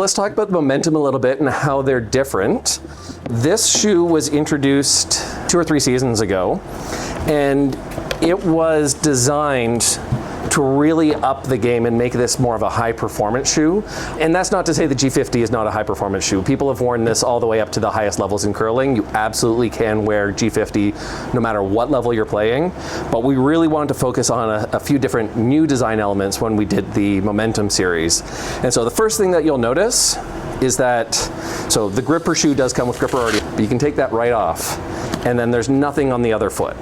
let's talk about the Momentum a little bit and how they're different. This shoe was introduced 2 or 3 seasons ago, and it was designed to really up the game and make this more of a high performance shoe. And that's not to say the G50 is not a high performance shoe. People have worn this all the way up to the highest levels in curling. You absolutely can wear G50 no matter what level you're playing. But we really wanted to focus on a few different new design elements when we did the Momentum series. And so the first thing that you'll notice is that, so the gripper shoe does come with gripper already, but you can take that right off, and then there's nothing on the other foot.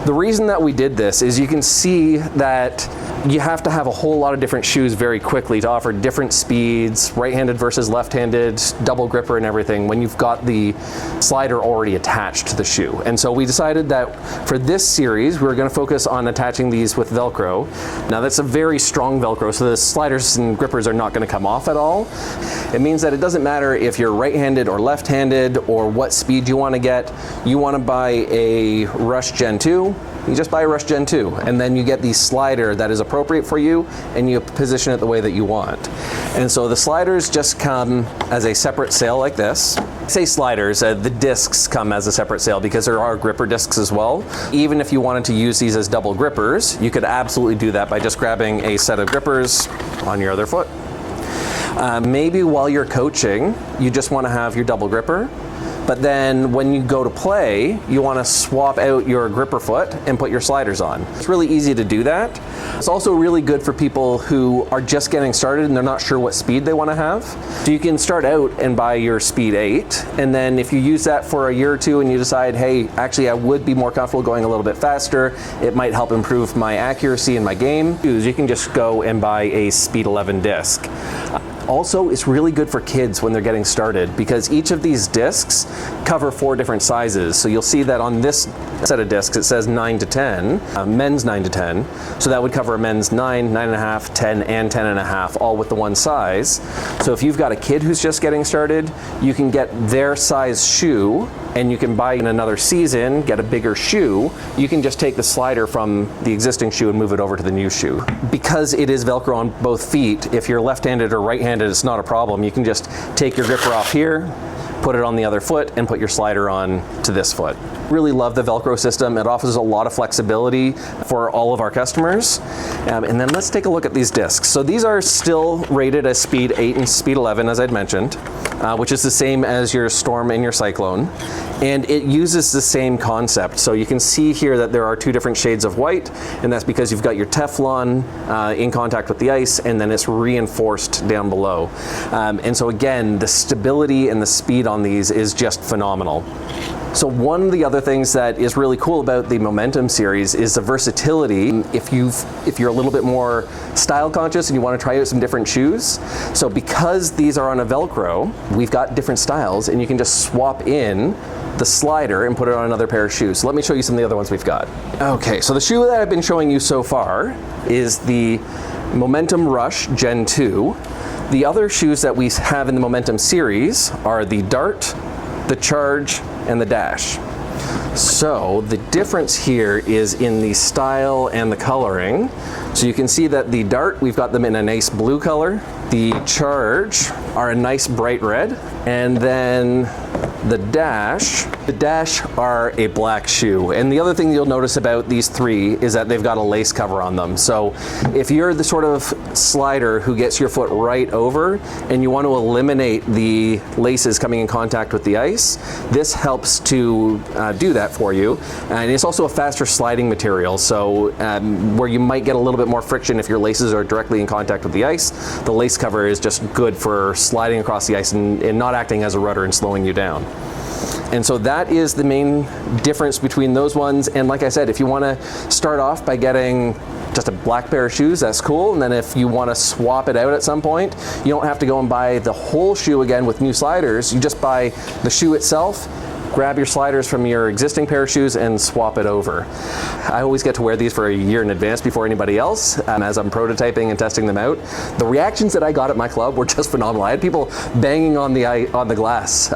The reason that we did this is you can see that you have to have a whole lot of different shoes very quickly to offer different speeds, right-handed versus left-handed, double gripper and everything, when you've got the slider already attached to the shoe. And so we decided that for this series, we were going to focus on attaching these with Velcro. Now that's a very strong Velcro, so the sliders and grippers are not going to come off at all. It means that it doesn't matter if you're right-handed or left-handed or what speed you want to get. You want to buy a Rush Gen 2, you just buy a Rush Gen 2, and then you get the slider that is appropriate for you, and you position it the way that you want. And so the sliders just come as a separate sale like this. I say sliders, the discs come as a separate sale because there are gripper discs as well. Even if you wanted to use these as double grippers, you could absolutely do that by just grabbing a set of grippers on your other foot. Maybe while you're coaching, you just want to have your double gripper. But then when you go to play, you want to swap out your gripper foot and put your sliders on. It's really easy to do that. It's also really good for people who are just getting started and they're not sure what speed they want to have. So you can start out and buy your speed 8, and then if you use that for a year or two and you decide, hey, actually I would be more comfortable going a little bit faster, it might help improve my accuracy in my game, you can just go and buy a speed 11 disc. Also, it's really good for kids when they're getting started because each of these discs cover 4 different sizes. So you'll see that on this set of discs it says 9 to 10, men's 9 to 10. So that would cover a men's 9, 9.5, 10, and 10.5, all with the one size. So if you've got a kid who's just getting started, you can get their size shoe, and you can buy in another season, get a bigger shoe. You can just take the slider from the existing shoe and move it over to the new shoe. Because it is Velcro on both feet, if you're left-handed or right-handed, it's not a problem. You can just take your gripper off here, put it on the other foot, and put your slider on to this foot. Really love the Velcro system. It offers a lot of flexibility for all of our customers. And then let's take a look at these discs. So these are still rated as speed 8 and speed 11, as I'd mentioned, which is the same as your Storm and your Cyclone. And it uses the same concept. So you can see here that there are 2 different shades of white, and that's because you've got your Teflon in contact with the ice, and then it's reinforced down below. And so again, the stability and the speed on these is just phenomenal. So one of the other things that is really cool about the Momentum series is the versatility. If you're a little bit more style conscious and you want to try out some different shoes, so because these are on a Velcro, we've got different styles, and you can just swap in the slider and put it on another pair of shoes. So let me show you some of the other ones we've got. Okay, so the shoe that I've been showing you so far is the Momentum Rush Gen 2. The other shoes that we have in the Momentum series are the Dart, the Charge, and the Dash. So the difference here is in the style and the coloring. So you can see that the Dart, we've got them in a nice blue color. The Charge are a nice bright red. And then the Dash are a black shoe. And the other thing you'll notice about these 3 is that they've got a lace cover on them. So if you're the sort of slider who gets your foot right over and you want to eliminate the laces coming in contact with the ice, this helps to do that for you. And it's also a faster sliding material. So where you might get a little bit more friction if your laces are directly in contact with the ice, the lace cover is just good for sliding across the ice and not acting as a rudder and slowing you down. And so that is the main difference between those ones. And like I said, if you want to start off by getting just a black pair of shoes, that's cool. And then if you want to swap it out at some point, you don't have to go and buy the whole shoe again with new sliders. You just buy the shoe itself, grab your sliders from your existing pair of shoes and swap it over. I always get to wear these for a year in advance before anybody else as I'm prototyping and testing them out. The reactions that I got at my club were just phenomenal. I had people banging on the glass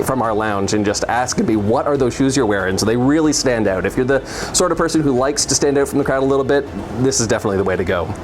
from our lounge and just asking me, what are those shoes you're wearing? So they really stand out. If you're the sort of person who likes to stand out from the crowd a little bit, this is definitely the way to go.